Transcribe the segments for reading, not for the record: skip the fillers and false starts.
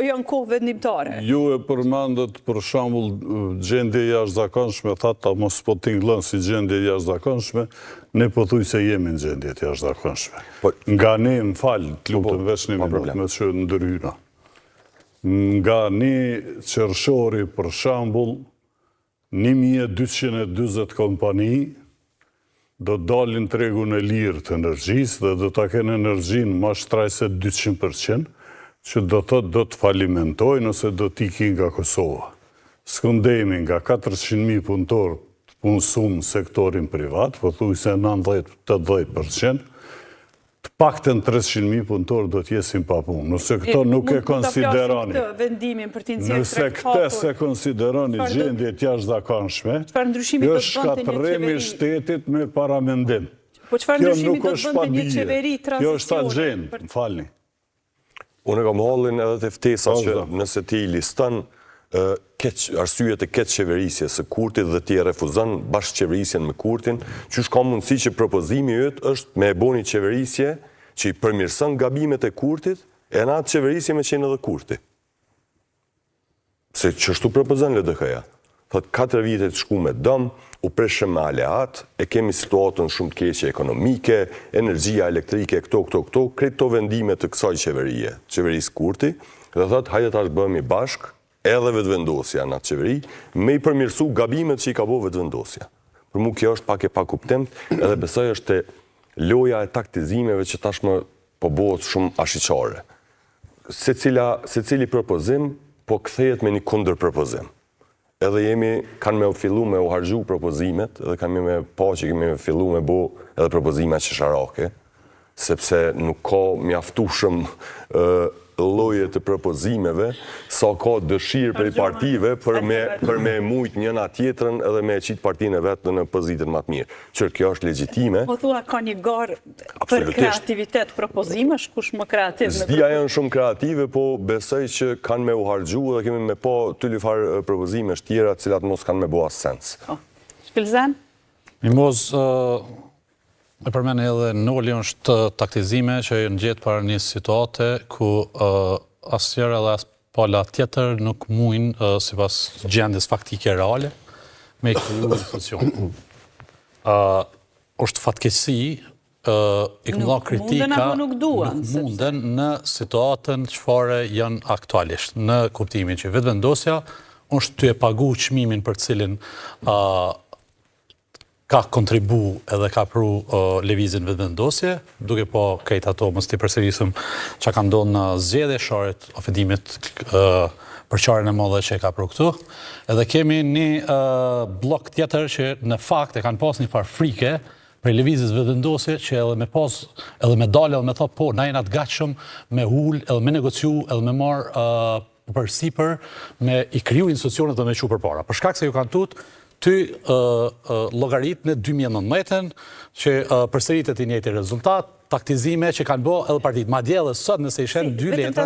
janë kohë vendimtare? Ju e përmendët për shembull gjendje jashtëzakonshme, thatë mos po tingëllon si gjendje jashtëzakonshme, ne pothuajse jemi në gjendje të jashtëzakonshme. Nga ne, më fal, të lutem veç një minutë me të ndërhyra. Nga një qershori për shembull 1240 kompani do dalin tregun e lirë të energjisë dhe do ta kenë energjinë më shtraj se 200%, që do të falimentojnë ose do t'ikin nga Kosova. Skëndemi nga 400.000 punëtor të punësum në sektorin privat, pothuajse 90-80%, të paktën 300.000 punëtor do t'jesin pa punë. Nëse këto nuk e konsideroni, nëse këte se konsideroni gjendje t'jashtëzakonshme, kjo shkatërremi shtetit me paramendim. Kjo nuk është pa bije, kjo është agjendë, më falni. Unë kam hallin edhe të ftesa që nëse ti liston arsyet e keq qeverisjes së Kurtit dhe ti e refuzon bashkë qeverisjen me Kurtin, që ka mundësi që propozimi yt është me e boni qeverisje që i përmirëson gabimet e Kurtit, e në atë qeverisje me qenë edhe Kurti. Se çështu propozon LDK-ja. Thot 4 vite të shku me dëm, u preshëm me aleat, e kemi situatën shumë të keqe ekonomike, energjia elektrike, këto, krejt to vendime të kësaj qeverisë Kurti, dhe thot hajde tash bëhemi bashkë, edhe vetëvendosja në atë qeveri, me i përmirësu gabimet që i ka bo vetëvendosja. Për mu kjo është pak e pa kuptim, edhe besoj është loja e taktizimeve që tashmë po bëhet shumë ashiqare. Se cili propozim, po kthehet me një kundër propozim. Edhe kanë me u fillu me u hargju propozimet, edhe kanë me pa që kemi me fillu me bo edhe propozimet qesharake, sepse nuk ka mjaftueshëm lloje të propozimeve, sa ka dëshirë për i partive për me mujt njëna tjetrën edhe me qitë partinë e vetë në pozitën më të mirë. Qërë kjo është legjitime. Po thua ka një garë për kreativitet propozimesh, kush më kreativ? Zdia janë shumë kreative, po besoj që kanë me u hargju dhe kemi me po të lyfar propozimesh tjera cilat mos kanë me bo asë sens. Shpilzen? Mimoz, e përmene edhe Noli është taktizime që në gjithë para një situate ku asnjëra dhe as pala tjetër nuk mujnë, si pas gjendjes faktike reale, me i kriju një institucion. Është fatkeqësi, i këmë dha kritika, nuk munden në situatën çfarë janë aktualisht, në kuptimin që vetëvendosja është të e pagu çmimin për cilin ka kontribu edhe ka pru lëvizjen vetëvendosje, duke po krejt ato mos t'i përsërisëm që ka ndonë në zgjedhje sharet ofendimit për qarën e madhe që e ka pru këtu. Edhe kemi një blok tjetër që në fakt e kanë pas një farë frike për lëvizjes vetëvendosje që edhe me pas, edhe me dalë, edhe me thot po, na jena të gatshëm me ul, edhe me negociu, edhe me marë për sipër, me i kriju institucionet dhe me qu për para. Për shkak se ju kanë tut, ty llogarit në 2019 që përsëritet i njëjti rezultat, taktizime që kanë bë edhe partitë. Madje edhe sot nëse i shen 2 letra.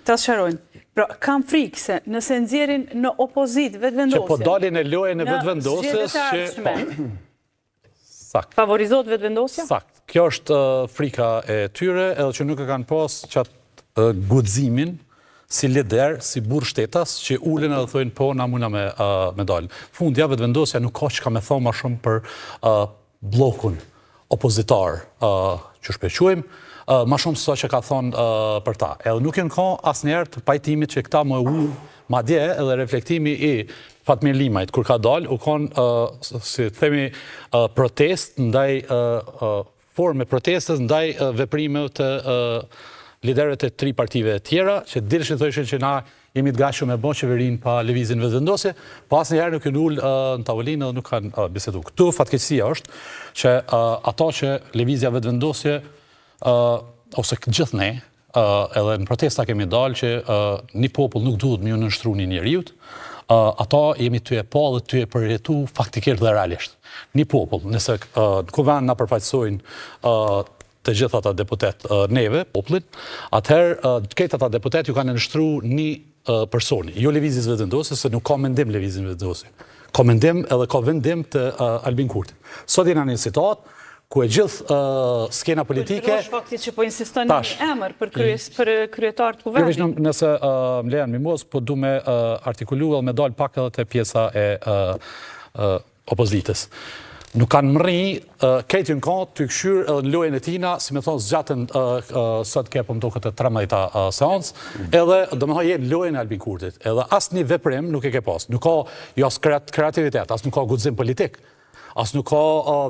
Ta sqarojnë. Pra kam frikë se nëse nxjerrin në opozitë vetëvendosjen. Që po dalin në lojën e vetëvendosjes që sakt. Favorizohet vetëvendosja? Sakt. Kjo është frika e tyre, edhe që nuk e kanë pas çat guximin si lider, si burr shtetas, që ulen edhe thojnë po, na muna me dalë. Fundja vetëvendosja nuk ka që ka me thonë ma shumë për blokun opozitar që shpequim, ma shumë së që ka thonë për ta. Edhe nuk jenë ka asnjëherë të pajtimit që këta më ullë, ma dje edhe reflektimi i Fatmir Limajt, kur ka dalë, u konë, si themi, protest, ndaj forme protestës, ndaj veprime të liderët e 3 partive tjera, që dilëshin thëshin që na jemi të gatshëm me bo qeverin pa lëvizjen vetëvendosje, po asnjëherë nuk kanë ulë në tavolinë dhe nuk kanë bisedu. Këtu fatkeqësia është që ato që lëvizja vetëvendosje, ose gjithë ne, edhe në protesta kemi dalë që një popull nuk duhet me ju nënshtru një njeriut, ato jemi ty e pa dhe ty e përjetu faktikisht dhe realisht. Një popull, nëse në kuvend na përfaqësojnë të gjithë ata deputet neve, poplin, atëherë këtë ata deputet ju kanë nështru një personi, jo lëvizjes vetëvendosje, se nuk ka mendim lëvizjes vetëvendosje. Ka mendim edhe ka vendim të Albin Kurti. Sot jena një situatë ku e gjithë skena politike... Për faktit që po insiston një emër për kryetar të kuvendit. Kërveç nëse më lejan mimos, po du me artikulu edhe me dalë pak edhe të pjesa e opozitës. Nuk kanë mëri, kejtë në kanë të këshyrë edhe në lojën e tina, si me thonë zgjatën sot ke po më duket e 13 seancë, edhe do me thonë jenë lojën e Albin Kurtit. Edhe asë një veprim nuk e ke pas. Nuk ka jos kreativitet, asë nuk ka guxim politik. Asë nuk ka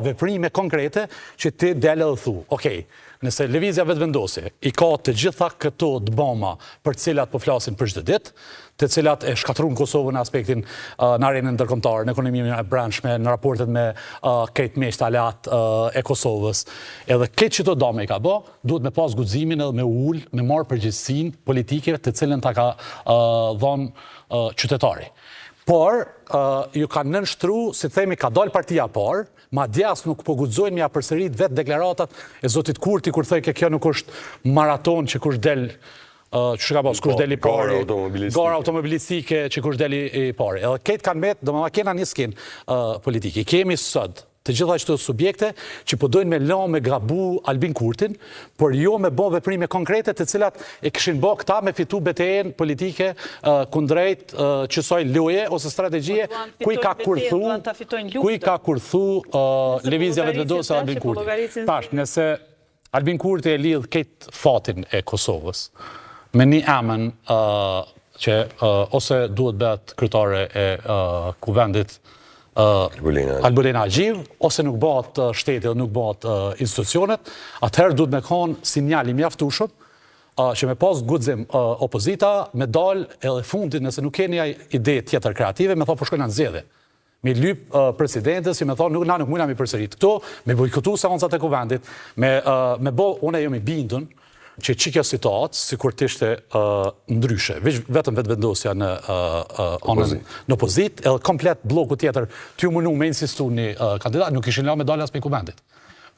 veprime konkrete që ti dele dhe thu. Okej, nëse lëvizja vetë vendosi, i ka të gjitha këto dëbama për cilat po flasin për çdo ditë, të cilat e shkatrun Kosovën në aspektin në arenën ndërkombëtare, në ekonominë e brendshme, në raportet me këtë meshtë alat e Kosovës. Edhe këtë që të dame i ka bë, duhet me pas guximin edhe me ullë, me marrë përgjegjësinë politike të cilën ta ka dhënë qytetari. Por, ju ka nënshtru, si themi, ka dalë partia parë, ma djas nuk po guxojnë mja përsërit vetë deklaratat e zotit Kurti, kur thëj ke kjo nuk është maraton që kush del, që ka pas, kush deli pari, gara automobilistike që kush deli pari. Edhe këtë kanë metë, do më kena një skin politiki. Kemi sëd të gjitha qëto subjekte që po dojnë me la me grabu Albin Kurtin, por jo me bo veprime konkrete të cilat e këshin bo këta me fitu BTN politike kundrejt qësoj loje ose strategjie, kuj ka kurthu lëvizjave të vendosë Albin Kurti. Tash, nëse Albin Kurti e lidh këtë fatin e Kosovës, me një emën që ose duhet bet kryetare e kuvendit Albulena Agjiv, ose nuk bëhet shteti dhe nuk bëhet institucionet, atëherë duhet me kanë sinjali mjaftueshëm që me pas guxim opozita, me dalë edhe fundit nëse nuk keni ide tjetër kreative, me thonë po shkojnë në zgjedhje. Me lyp presidentës, si me thonë na nuk mundna mi përsërit këto, me bojkotu seancat e kuvendit, me bo, une jam i bindun, që që kjo situatë, si kur t'ishte ndryshe, vetëm vetë vendosja në opozit, edhe komplet bloku tjetër, t'ju mënu me insistu një kandidat, nuk ishin la me dalë as me kuvendit.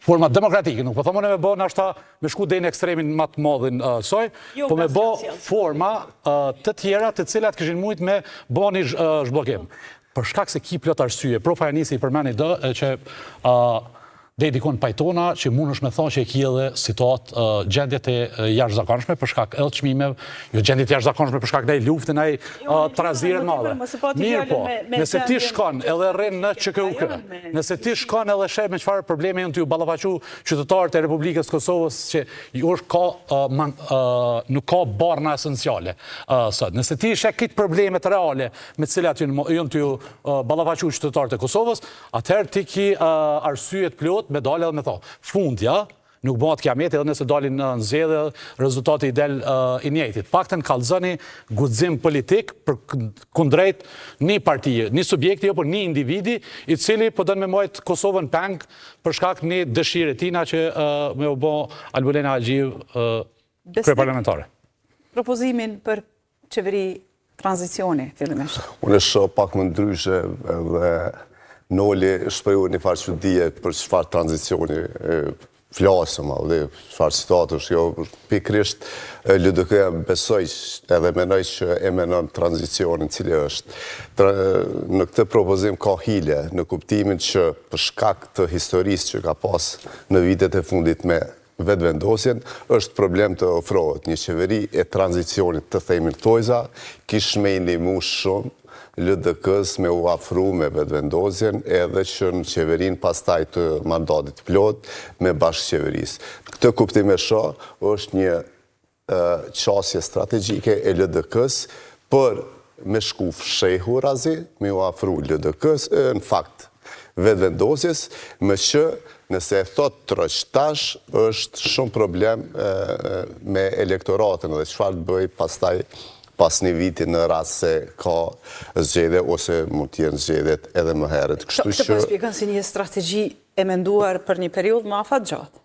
Forma demokratike, nuk po thomone me bo nashta me shku dhe në ekstremin më të madhin soj, po me bo forma të tjera të cilat këshin mujt me bo një zhblogim. Për shkak se ki plot arsye, profa Janisi i përmeni dë, që dhe i dikon pajtona që mund është me thonë që e ki edhe situatë gjendjet e jashtëzakonshme për shkak edhe çmimeve, jo gjendjet jashtëzakonshme për shkak dhe i luftën ai trazirën madhe. Mirë po, nëse ti shkon edhe rrin në ÇKUK, nëse ti shkon edhe shef me çfarë probleme janë t'ju ballafaqu qytetarët e Republikës Kosovës që nuk ka barna esenciale sot. Nëse ti shef këtë problemet reale me të cilat janë t'ju ballafaqu qytetarët e Kosovës, atëherë ti ki arsyet plot me dalë edhe me tho. Fundja, nuk bëhat kiameti edhe nëse dalin në zgjedhje, rezultati i del i njëjtit. Paktën kallëzoni guxim politik për kundrejt një partije, një subjekti, jo por një individi, i cili po dënë me mojt Kosovën peng për shkak një dëshire tina që me u bo Albulena Agjiv kryeparlamentare. Propozimin për qeveri tranzicioni, fillimisht. Unë shoh pak më ndryshe dhe Noli shprehu një farë çuditje për çfarë tranzicioni flasëm, dhe çfarë situatësh, jo pikërisht LDK besoj edhe menoj që e menon tranzicionin cili është. Në këtë propozim ka hile, në kuptimin që për shkak të historisë që ka pas në vitet e fundit me vetëvendosjen, është problem të ofrohet një qeveri e tranzicionit të themin tojza, kish me i ndihmu shumë LDK-s me u afru me vetëvendosjen edhe që në qeverin pastaj të mandatit plot me bashkëqeverisë. Këtë kuptim e shoh është një qasje strategjike e LDK-s për me shku fshehu razi, me u afru LDK-s, në fakt vetëvendosjes, me që nëse e thot troqtash, është shumë problem me elektoratën dhe çfarë bëj pastaj pas një viti në rast se ka zgjedhje ose mund t'jenë zgjedhjet edhe më herët. Këtë po shpjegon si një strategji e menduar për një periudhë më afat gjatë.